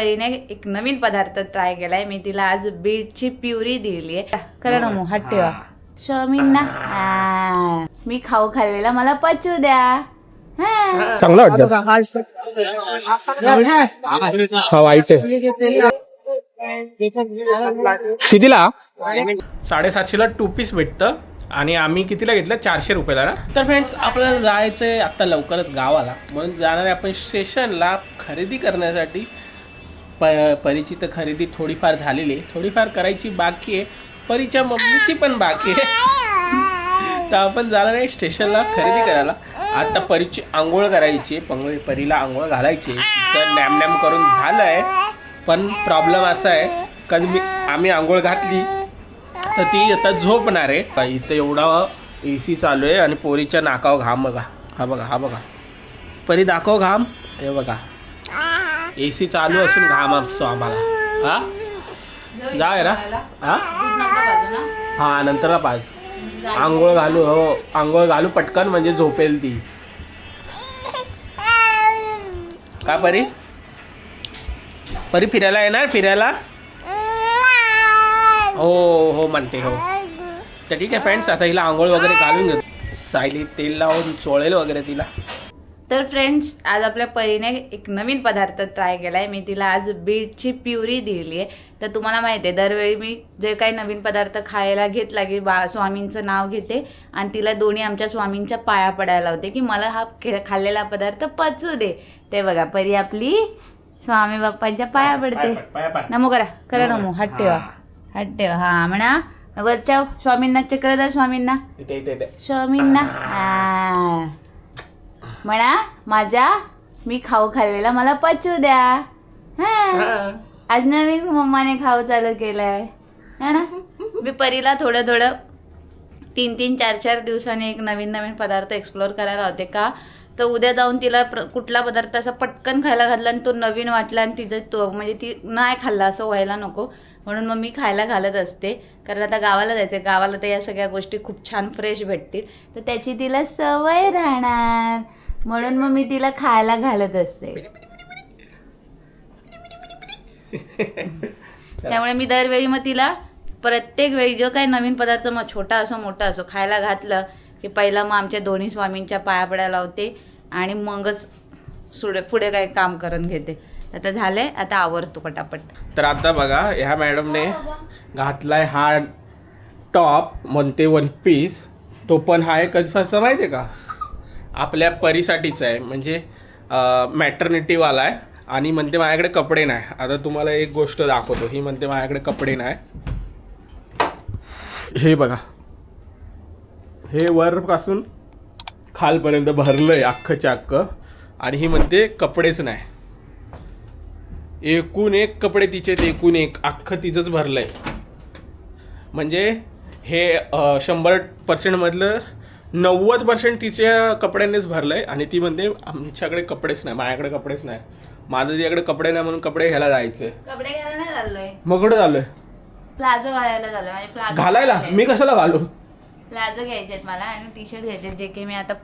परीने एक नवीन पदार्थ ट्राय केलाय. मी तिला आज बीटची प्युरी दिली आहे. करा ना मग हात ठेवा. स्वामींना मी खाल्लेला मला पचू द्या. चांगलं वाटतं. हा वाईट आहे. कितीला? 750ला 2 पीस भेटतं आणि आम्ही कितीला घेतलं? 400 रुपयाला ना. तर फ्रेंड्स आपल्याला जायचं आहे आत्ता लवकरच गावाला, म्हणून जाणार आहे आपण स्टेशनला खरेदी करण्यासाठी. परीची तर खरेदी थोडीफार झालेली आहे, थोडीफार करायची बाकी आहे. परीच्या मम्मीची पण बाकी आहे. तर आपण जाणार आहे स्टेशनला खरेदी करायला. आता परीची आंघोळ करायची, परीला आंघोळ घालायची. तिचं नॅम करून झालं आहे, पण प्रॉब्लेम असा आहे का आम्ही आंघोळ घातली तर ती आता झोपणार आहे. इथं एवढा AC चालू आहे आणि पोरीच्या नाकावर घाम बघा. हा बघा परी दाखव घाम. हे बघा AC चालू असून घाम असतो आम्हाला. हा जाय ना. हा नंतर पाच आंघोळ घालू. हो आंघोळ घालू पटकन, म्हणजे झोपेल ती. का परी फिरायला येणार? फिरायला हो म्हणते हो. तर ठीक आहे फ्रेंड्स, आता हिला आंघोळ वगैरे घालून घेतो. सायली तेल लावून चोळेल वगैरे तिला. तर फ्रेंड्स आज आपल्या परीने एक नवीन पदार्थ ट्राय केलाय. मी तिला आज बीटची प्युरी दिली आहे. तर तुम्हाला माहिती आहे दरवेळी मी जे काही नवीन पदार्थ खायला घेतला की स्वामींचं नाव घेते आणि तिला दोन्ही आमच्या स्वामींच्या पाया पडायला होते की मला हा खाल्लेला पदार्थ पचू दे. ते बघा परी आपली स्वामी बाप्पांच्या पाया पडते. नमो करा नमो. हात ठेवा. हा म्हणा वरच्या स्वामींना चक्र द्या. स्वामींना म्हणा माझ्या मी खाल्लेला मला पचू द्या. आज नवीन मम्माने खाऊ चालू केलंय है ना. मी परीला थोडं 3-3, 4-4 दिवसांनी एक नवीन पदार्थ एक्सप्लोअर करायला होते. का तर उद्या जाऊन तिला कुठला पदार्थ असा पटकन खायला घातला आणि तो नवीन वाटला आणि तिथं तो म्हणजे ती नाही खाल्ला असं व्हायला नको, म्हणून मग मी खायला घालत असते. कारण आता गावाला जायचं, गावाला तर या सगळ्या गोष्टी खूप छान फ्रेश भेटतील, तर त्याची तिला सवय राहणार, म्हणून मग मी तिला खायला घालत असते. त्यामुळे मी दरवेळी मग तिला प्रत्येक वेळी जो काही नवीन पदार्थ मग छोटा असो मोठा असो खायला घातलं की पहिला मग आमच्या दोन्ही स्वामींच्या पाया पडायला लावते आणि मगच पुढे काही काम करून घेते. आता झालंय, आता आवरतो पटापट. तर आता बघा ह्या मॅडमने घातलाय हा टॉप, म्हणते 1 पीस. तो पण हा एक कसाचा माहिती आहे का, आपल्या परीसाठीच आहे, म्हणजे मॅटर्निटीवाला आहे. आणि म्हणते माझ्याकडे कपडे नाही. आता तुम्हाला एक गोष्ट दाखवतो. ही म्हणते माझ्याकडे कपडे नाही. हे बघा, हे वरपासून खालपर्यंत भरलंय अख्खच्या अख्खं, आणि ही म्हणते कपडेच नाही. एकूण एक कपडे तिचे, एकूण एक अख्खं तिचंच भरलंय. म्हणजे हे 100% मधलं 90% तिच्या कपड्यांनीच भरलंय. आणि ती म्हणते आमच्याकडे कपडेच नाही, माझ्याकडे कपडेच नाही. माझं तिच्याकडे कपडे नाही म्हणून कपडे घ्यायला जायचंय. कपडे घ्यायला नाही चाललोय, मग कुठे चाललोय? प्लाझो घालायला झालं. म्हणजे प्लाझो घालायला मी कशाला घालू? प्लाझो घ्यायचे आहेत मला आणि टी-शर्ट घ्यायचे, जे की मी आता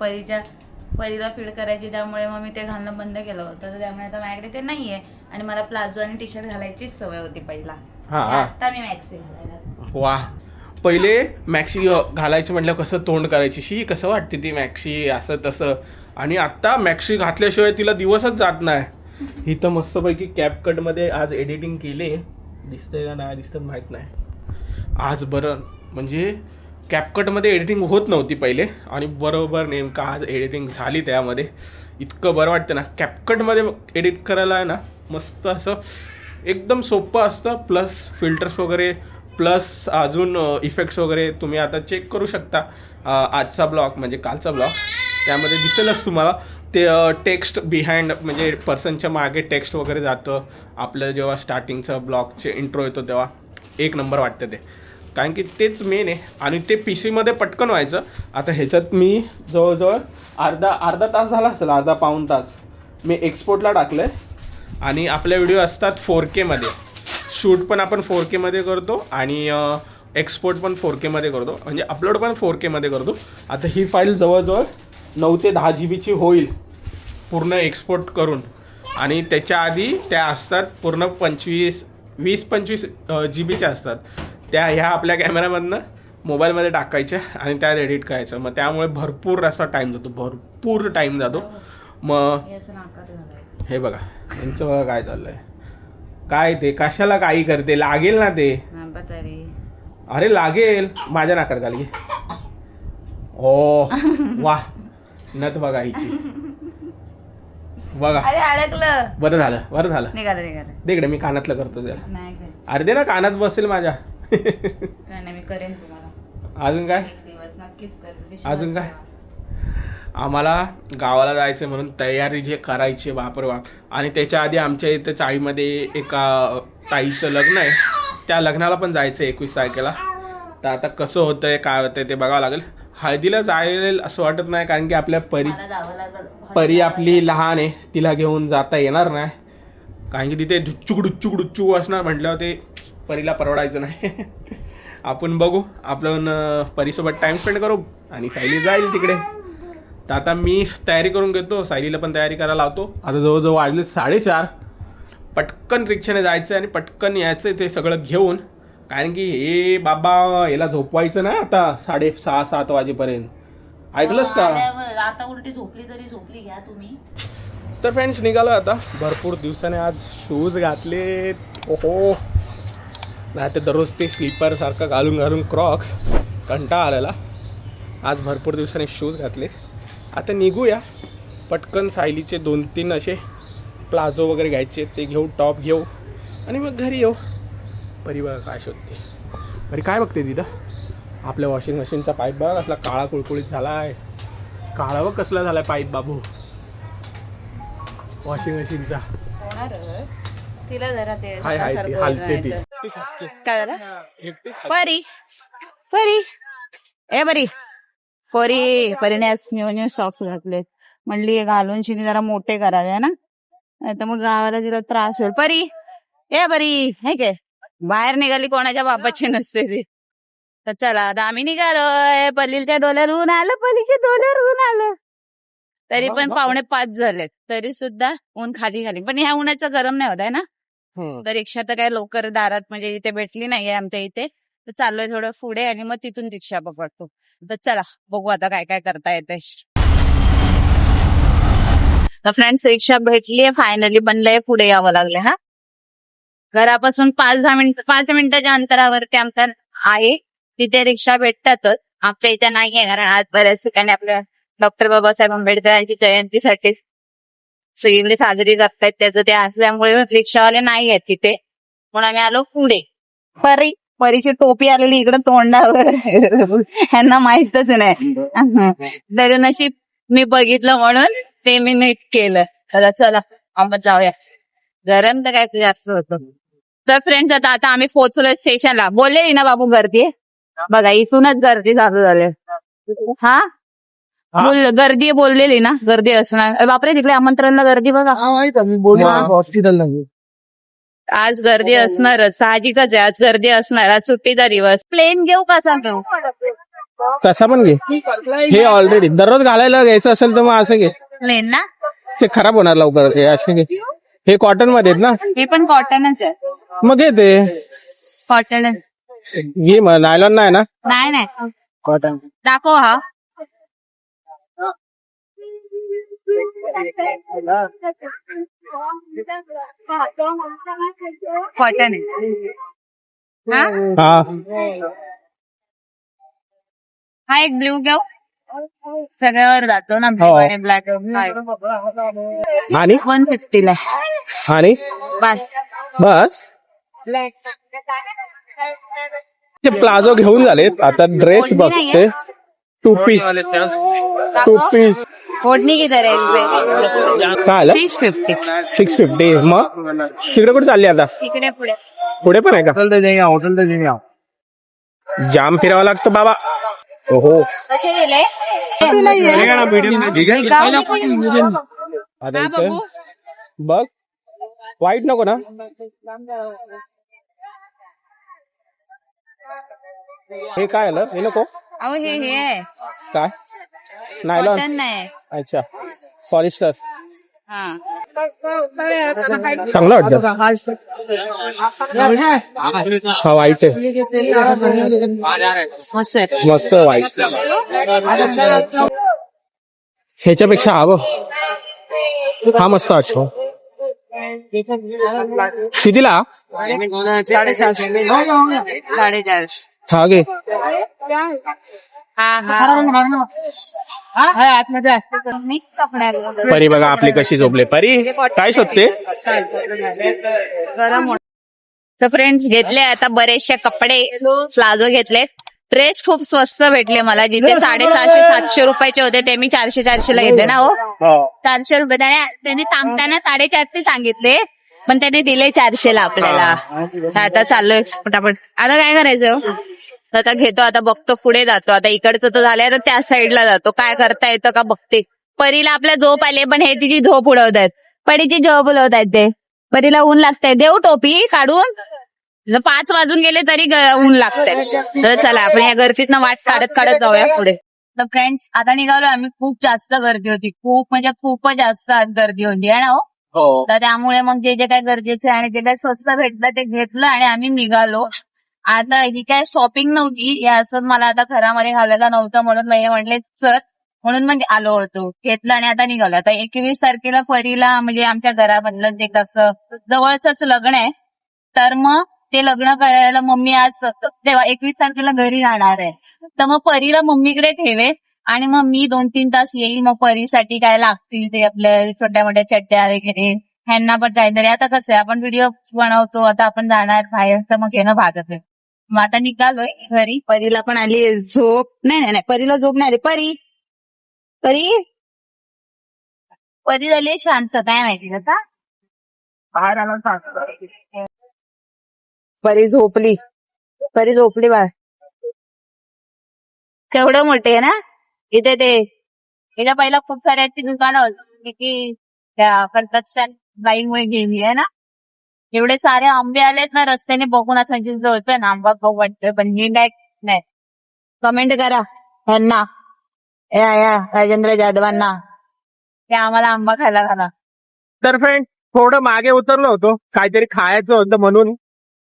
परीला फीड करायची, त्यामुळे मग मी ते घालणं बंद केलं होतं. तर त्यामुळे आता माझ्याकडे ते नाहीये आणि मला प्लाझो आणि टी-शर्ट घालायचीच सवय होती पहिला. आता मी मॅक्सी घालायला. वा, पहिले मॅक्सी घालायची म्हटलं कसं तोंड करायची, शी कसं वाटते ती मॅक्सी असं तसं. आणि आत्ता मॅक्सी घातल्याशिवाय तिला दिवसच जात नाही. ही तर मस्तपैकी कॅपकटमध्ये आज एडिटिंग केली. दिसतंय का नाही दिसतं माहीत नाही. आज बरं म्हणजे कॅपकटमध्ये एडिटिंग होत नव्हती पहिले, आणि बरोबर नेमका आज एडिटिंग झाली. त्यामध्ये इतकं बरं वाटतं ना, कॅपकटमध्ये एडिट करायला आहे ना, मस्त असं एकदम सोपं असतं. प्लस फिल्टर्स वगैरे, प्लस अजून इफेक्ट्स वगैरे तुम्ही आता चेक करू शकता. आजचा ब्लॉग म्हणजे कालचा ब्लॉग, त्यामध्ये दिसेलच तुम्हाला ते टेक्स्ट बिहाइंड, म्हणजे पर्सनच्या मागे टेक्स्ट वगैरे जातं. आपलं जेव्हा स्टार्टिंगचं ब्लॉगचे इंट्रो येतो तेव्हा एक नंबर वाटतं ते, कारण की तेच मेन आहे. आणि ते PC-मध्ये पटकन व्हायचं. आता ह्याच्यात मी जवळजवळ अर्धा तास झाला असेल, पाऊण तास मी एक्सपोर्टला टाकलं आहे. आणि आपले व्हिडिओ असतात 4K शूट पण आपण 4K करतो आणि एक्सपोर्ट पण 4K करतो, म्हणजे अपलोड पण 4K करतो. आता ही फाईल जवळजवळ 9 ते 10 GB होईल पूर्ण एक्सपोर्ट करून. आणि त्याच्या आधी त्या असतात पूर्ण 20-25 GB असतात. त्या ह्या आपल्या कॅमेऱ्यामधनं मोबाईलमध्ये टाकायच्या आणि त्यात एडिट करायचं. मग त्यामुळे भरपूर असा टाईम जातो, भरपूर टाईम जातो. मग हे बघा यांचं बघा काय चाललंय, काय ते कशाला काही करते, लागेल ना ते. अरे लागेल माझ्या नाकात घाल घे. ओ वा नथ बघा हिची बघा. अरे अडकलं. बरं झालं निघालं दे इकडे, मी कानातलं करतो त्याला. नाही काय अरे दे ना, कानात बसेल माझ्या. नाही मी करेन तुम्हाला अजून काय, एक दिवस नक्कीच करेन. अजून काय. आम्हाला गावाला जायचं म्हणून तयारी जे करायची बापरे बाप. आणि त्याच्या आधी आमच्या इथं चाळीमध्ये एका ताईचं लग्न आहे, त्या लग्नाला पण जायचं 21 तारखेला. तर आता कसं होतंय काय होतंय ते बघावं लागेल. हळदीला जायला असं वाटत नाही, कारण की आपल्या परी आपली लहान आहे, तिला घेऊन जाता येणार नाही. कारण की तिथे डुच्चूक असणार म्हटल्यावर ते परीला परवडायचं नाही. आपण बघू, आपण परीसोबत टाइम स्पेंड करू आणि सायली जाईल तिकडे. तर आता मी तयारी करून घेतो, सायलीला पण तयारी करायला लावतो. आता जवळजवळ वाजले 4:30. पटकन रिक्षाने जायचं आणि पटकन यायचं ते सगळं घेऊन. कारण की हे बाबा याला झोपवायचं ना आता 6:30-7 वाजेपर्यंत. ऐकलंस का. आता उलटी झोपली तरी झोपली घ्या तुम्ही. तर फ्रेंड्स निघालो आता. भरपूर दिवसाने आज शूज घातले. ओहो, नाही तर दररोज ते स्लीपर सारखं घालून क्रॉक्स कंटाळा आलेला. आज भरपूर दिवसाने शूज घातले. आता निघूया पटकन. सायलीचे 2-3 असे प्लाझो वगैरे घ्यायचे, ते घेऊ, टॉप घेऊ आणि मग घरी येऊ. परी बघा काय शोधते. परी काय बघते तिथं. आपल्या वॉशिंग मशीनचा पाईप बघा कसला काळा कुळकुळीत झाला आहे. काळा व कसला झालाय पाईप बाबू वॉशिंग मशीनचा. तिला जरा ते हाय ती हालते ती. काय झालं. परी परी ए परीने न्यू सॉक्स घातलेत. म्हणली घालून शिनी जरा मोठे करावे ना, नाही तर मग गावाला तिला त्रास होईल. परी हे काय बाहेर निघाली, कोणाच्या बापाची नसते ती. तर चला आता आम्ही निघालोय. पलीच्या डोल्यावर ऊन आलं, पलीच्या डोल्यावर ऊन आलं. तरी पण 4:45 झालेत, तरी सुद्धा ऊन खाली. पण ह्या उन्हाचं गरम नाही होत आहे ना. तर रिक्षा तर काय लवकर दारात म्हणजे इथे भेटली नाहीये आमच्या इथे. तर चाललोय थोडं पुढे आणि मग तिथून रिक्षा पकडतो. तर चला बघू आता काय काय करता येते. तर फ्रेंड्स रिक्षा भेटलीये फायनली, बनलंय पुढे यावं लागले. हा घरापासून 5 मिनिटाच्या अंतरावरती आमचा आहे. तिथे रिक्षा भेटतातच. आमच्या इथे नाहीये, कारण आज बऱ्याच ठिकाणी आपल्या डॉक्टर बाबासाहेब आंबेडकर यांची जयंतीसाठी सगळीकडे साजरी करतायत. त्याचं ते असल्यामुळे रिक्षावाले नाही आहेत तिथे, म्हणून आम्ही आलो पुढे. परीची टोपी आलेली इकडे तोंडावर, ह्यांना माहितच नाही. तरी नशीब मी बघितलं म्हणून ते मी नीट केलं. चला आंबत जाऊया. गरम तर काय जास्त होतं. तर फ्रेंड्स आता आम्ही पोहोचलो स्टेशनला. बोललेली ना बाबू गर्दी आहे बघा, इथूनच गर्दी चालू झाली. हा गर्दी बोललेली ना, गर्दी असणार. बापरे तिकडे आमंत्रणला गर्दी बघा. हॉस्पिटल आज गर्दी असणारच, साहजिकच आहे. आज गर्दी असणार, आज सुट्टीचा दिवस. प्लेन घेऊ कसा घेऊ. कसा पण घे. हे ऑलरेडी दररोज घालायला घ्यायचं असेल तर मग असं घे. प्लेन ना ते खराब होणार लवकर. हे असे घे. हे कॉटन मध्ये आहेत ना. हे पण कॉटनच आहे. मग घे ते कॉटन घे. मग नायलॉन नाही ना. नाही कॉटन दाखव. हा कॉटन हा एक ब्ल्यू घेऊ. सगळ्यावर जातो ना ब्लॅक. आणि 150 ला आणि बस प्लाझो घेऊन झाले. आता ड्रेस बघते. 2 पीस ओढणी किती काय 650. मग तिकडे कुठे चालली आता. तिकडे पुढे पण आहे का. जाम फिरावं लागतं बाबा. ओहो कसे गेले. बघ वाईट नको ना. हे काय आलं. हे नको. अहो हे काय नायलॉन. नाही. अच्छा पॉलिस्टर. हा चांगलं वाटतं. हा वाईट आहे, मस्त आहे. मस्त वाईट. ह्याच्यापेक्षा हवं, हा मस्त वाटतो. कितीला? 450. हा घे. परी बघा आपली कशी झोपले. परी काय शोधते? तर फ्रेंड्स घेतले आता बरेचसे कपडे, प्लाझो घेतले. ड्रेस खूप स्वस्त भेटले मला, जिथे 650-700 रुपयाचे होते ते मी 400 ला घेतले ना. हो 400 रुपये. त्यांनी सांगताना 450 सांगितले, पण त्याने दिले 400 ला आपल्याला. आता चाललोय पटापट. आता काय करायचं? आता घेतो, आता बघतो, पुढे जातो. आता इकडचं तर झालंय, तर त्या साईडला जातो. काय करता येतं का बघते. परीला आपल्या झोप आले, पण हे तिची झोप उडवतायत. परीची झोप उडवतायत ते. परीला ऊन लागतंय. देऊ टोपी काढून? 5 वाजून गेले तरी ऊन लागतंय. तर चला आपण या गर्दीतनं वाट काढत काढत जाऊया पुढे. तर फ्रेंड्स आता निघालो आम्ही. खूप जास्त गर्दी होती, खूप म्हणजे खूपच जास्त गर्दी होती आहे ना. हो तर त्यामुळे मग जे जे काय गरजेचं आहे आणि जे काय स्वस्त भेटलं ते घेतलं आणि आम्ही निघालो. आता ही काय शॉपिंग नव्हती, हे असं मला आता घरामध्ये घालायला नव्हतं, म्हणून मी म्हटले चल, म्हणून मग आलो होतो. घेतलं आणि आता निघालो. आता 21 तारखेला परीला म्हणजे आमच्या घरामधलं ते कसं जवळच लग्न आहे, तर मग ते लग्न करायला मम्मी आज तेव्हा 21 तारखेला घरी राहणार आहे. तर मग परीला मम्मीकडे ठेवे आणि मग मी 2-3 तास येईल. मग परीसाठी काय लागतील ते आपल्या छोट्या मोठ्या चड्ड्या वगैरे, ह्यांना पण काहीतरी. आता कसं आहे आपण व्हिडिओ बनवतो, आता आपण जाणार बाहेर, तर मग घेणं भागत आहे. मग आता निघालोय घरी. परीला पण आली झोप. नाही परीला झोप नाही आली. परी झाली शांत, काय माहिती आता बाहेर आला. परी झोपली बाळ. केवढं मोठे आहे ना इथे. ते याच्या पहिला खूप साऱ्या दुकानं होती की त्या कन्स्ट्रक्शन लाईनमुळे गेली आहे ना. एवढे सारे आंबे आलेत ना रस्त्याने, बघून असं जळतोय ना आंबा खाऊ वाटतोय, पण ही नाही. कमेंट करा ह्यांना, या राजेंद्र जाधवांना, ते आम्हाला आंबा खायला घाला. तर फ्रेंड थोडं मागे उतरलो होतो, काहीतरी खायचं होतं म्हणून,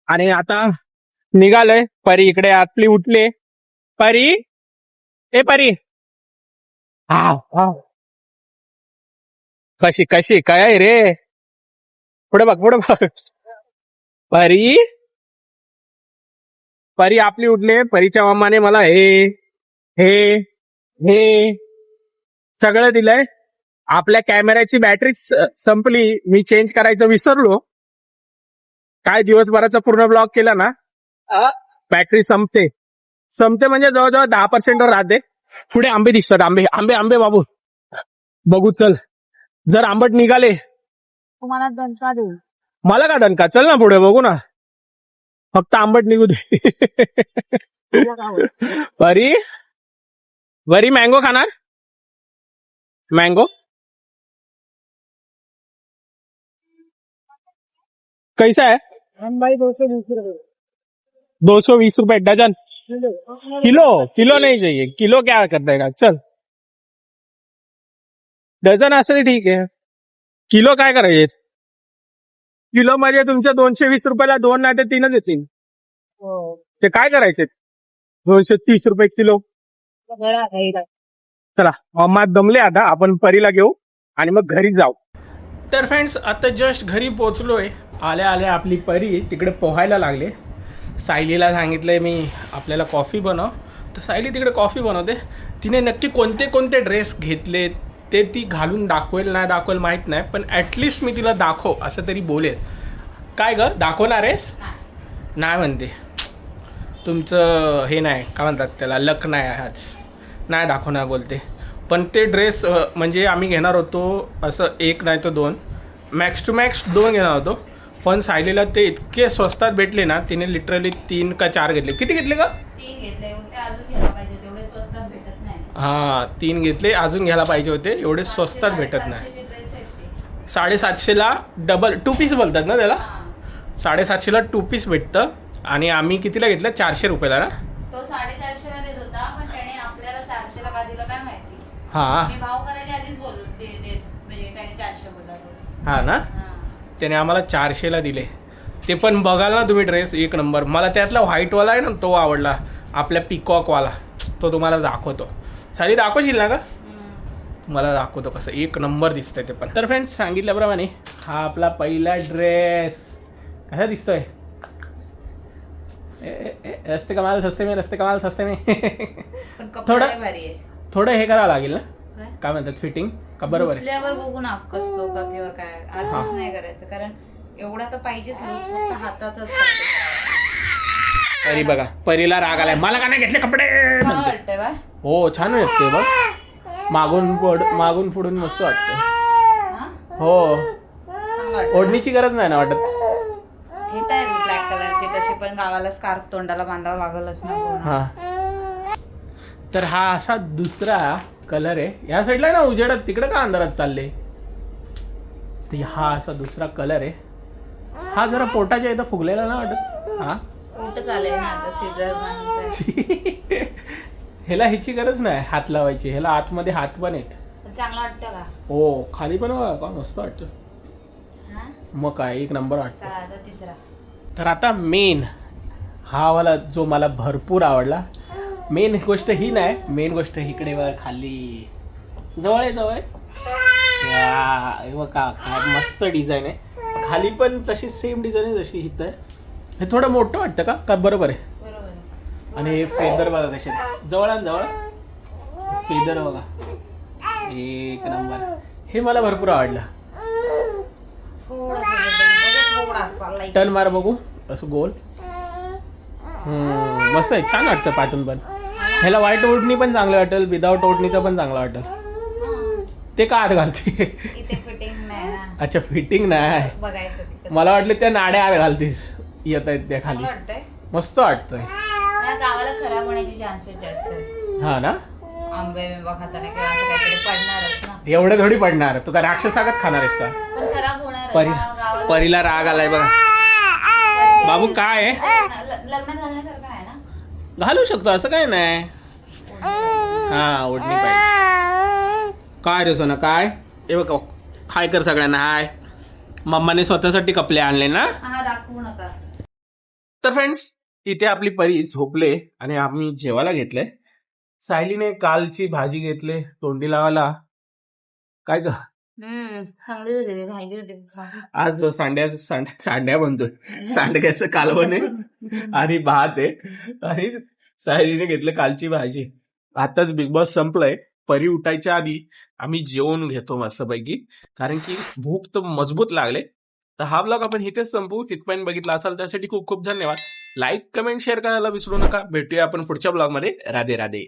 आणि आता निघालोय. परी इकडे आपली उठली. परी परी हा कशी काय रे? पुढे बघ. परी आपली उठले. परीच्या मम्माने मला हे सगळं दिलंय. आपल्या कॅमेऱ्याची बॅटरी संपली, मी चेंज करायचं विसरलो. काय दिवसभराचा पूर्ण ब्लॉग केला ना, बॅटरी संपते म्हणजे जवळजवळ 10% वर राहते. पुढे आंबे दिसतात. आंबे बाबू बघू. चल, जर आंबट निघाले तुम्हाला दणका देऊ. मला का दणका? चल ना पुढे बघू ना, फक्त आंबट निघू दे. परी मँगो खाणार? मँगो कैसा है? 220 रुपए डजन. किलो नहीं चाहिए. किलो क्या कर देगा? चल, डझन असेल ठीक आहे. किलो काय करायचे? किलो मध्ये तुमच्या 220 रुपयाला 2 नाही तर 3च येतील. ते काय करायचे? 230 रुपये किलो. चला मम्मा दमले, आता आपण परीला घेऊ आणि मग घरी जाऊ. तर फ्रेंड्स आता जस्ट घरी पोचलोय. आल्या आपली परी तिकडे पोहायला लागले. सायलीला सांगितलंय मी आपल्याला कॉफी बनव, तर सायली तिकडे कॉफी बनवते. तिने नक्की कोणते ड्रेस घेतले ते ती घालून दाखवेल नाही दाखवेल माहीत नाही, पण ॲटलिस्ट मी तिला दाखव असं तरी बोलेल. काय ग दाखवणार आहेस? नाही म्हणते. तुमचं हे नाही काय म्हणतात त्याला, लक नाही आज, नाही दाखवणार बोलते. पण ते ड्रेस म्हणजे आम्ही घेणार होतो असं 1 नाही तर 2, मॅक्स टू मॅक्स 2 घेणार होतो. पण सायलीला ते इतके स्वस्तात भेटले ना, तिने लिटरली 3 का 4 घेतले. किती घेतले का? 3 घेतले. अजून घ्यायला पाहिजे, तेवढे स्वस्तात भेटत नाही. हां 3 घेतले, अजून घ्यायला पाहिजे होते, एवढे स्वस्तात भेटत नाही. 750ला डबल 2 पीस बोलतात ना त्याला. 750ला 2 पीस भेटतं. आणि आम्ही कितीला घेतलं? 400 रुपयाला ना. तो 450ला देत होता, पण त्याने आपल्याला 400ला का दिलं काय माहिती. हां मी भाव करायच्या आधीच बोलते म्हणजे त्याने 400 बोलला तो. हा ना, त्याने आम्हाला 400ला दिले. ते पण बघाल ना तुम्ही ड्रेस एक नंबर. मला त्यातला व्हाईटवाला आहे ना तो आवडला, आपल्या पिकॉकवाला, तो तुम्हाला दाखवतो. साडी दाखवशील ना का? मला दाखवतो कसं एक नंबर दिसतंय ते पण. तर फ्रेंड्स सांगितल्याप्रमाणे हा आपला पहिला ड्रेस कसा दिसतोय. रस्ते कमाल सस्ते में, रस्ते कमाल सस्ते में. पण कपडा थोडं- लय भारी आहे. थोडं हे करावं लागेल ना, काय? काय म्हणतात फिटिंग का बरोबर आहे. धुतल्यावर बघून कसतो का किंवा काय आधीच नाही करायचं, कारण एवढा तर पाहिजेच लूज, फक्त हाताच परी बघा, परीला राग आलाय, मला का नाही घेतले कपडे म्हणते. वाटतंय बा. हो छान वाटते बघ, मागून पुढून मस्त वाटतं. हा? हो, चांगलं वाटतं. ओढणीची गरज नाही ना वाटत. घेता येईल ब्लॅक कलरची, तशी पण गावाला स्कार्फ तोंडाला बांधावं लागलच ना पूर्ण. हा, तर हा असा दुसरा कलर आहे. या साईडला ना उजेडात, तिकडे का अंधारात चालले. तर हा असा दुसरा कलर आहे. हा जरा पोटाच्या इथं फुगलेला ना वाटत. हा कुठं चालेल ना आता सीझर. ह्याला ह्याची गरज नाही हात लावायची, ह्याला आतमध्ये हात पण आहेत. चांगलं वाटतं का? हो, खाली पण बघा का मस्त वाटतं. हा? मग काय एक नंबर वाटतं. चला आता तिसरा. तर आता मेन हा वाला जो मला भरपूर आवडला. मेन गोष्ट ही नाही, मेन गोष्ट इकडे बघा खाली, जवळ आहे जवळ आहे. हे बघा काय मस्त डिझाईन आहे. खाली पण तशी सेम डिझाईन आहे जशी इथं आहे. हे थोडं मोठं वाटतं का का बरोबर आहे. बरोबर आहे. आणि हे फेदर बघा कसे जवळ आणि जवळ फेदर बघा एक नंबर. हे मला भरपूर आवडलं. थोडासा बदल, थोडासा like. टर्न मार बघू असं गोल. मस्त आहे, छान वाटतं पाठून पण. ह्याला व्हाईट ओढणी पण चांगलं वाटेल, विदाऊट ओढणीचं पण चांगलं वाटेल. ते का आत घालते. इथे फिटिंग नाही ना, अच्छा फिटिंग नाही, बघायचं की कसं. मला वाटलं त्या नाड्या आत घालतीस येत आहेत त्या खाली. चांगलं वाटतंय. मस्त वाटतंय. या गावाला खराब होण्याचे चान्सेस जास्त आहेत. हा ना, आंबे बिंबा खाताना किंवा असं काहीतरी पडणारच ना. एवढं थोडी पडणार. तू का राक्षसागत खाणार आहेस का. पण खराब होणार परीला राग आलाय बघा. बाबू काय आहे, लग्न झाल्यासारखं आहे ना. घालू शकतो असं काय नाही. हा ओढणी पाहिजे. काय रे सोना काय. हे बघ हाय कर सगळ्यांना हाय. मम्माने स्वतःसाठी कपडे आणले ना. हा दाखवू नका. तर फ्रेंड्स इथे आपली परी झोपले आणि आम्ही जेवायला घेतले. सायलीने कालची भाजी घेतले तोंडी लावायला. काय ग चांगली होती भाजी होती. आज सांड्या बनतोय. सांडग्याचं कालवण आहे आणि भात आहे आणि सायलीने घेतलं कालची भाजी. आताच बिग बॉस संपलंय. परी उठायच्या आधी आम्ही जेवून घेतो मस्तपैकी, कारण की भूक तर मजबूत लागले. तर हा ब्लॉग आपण इथेच संपवू. तिथपर्यंत बघितला असाल त्यासाठी खूप खूप धन्यवाद. लाईक कमेंट शेअर करायला विसरू नका. भेटूया आपण पुढच्या ब्लॉगमध्ये. राधे राधे.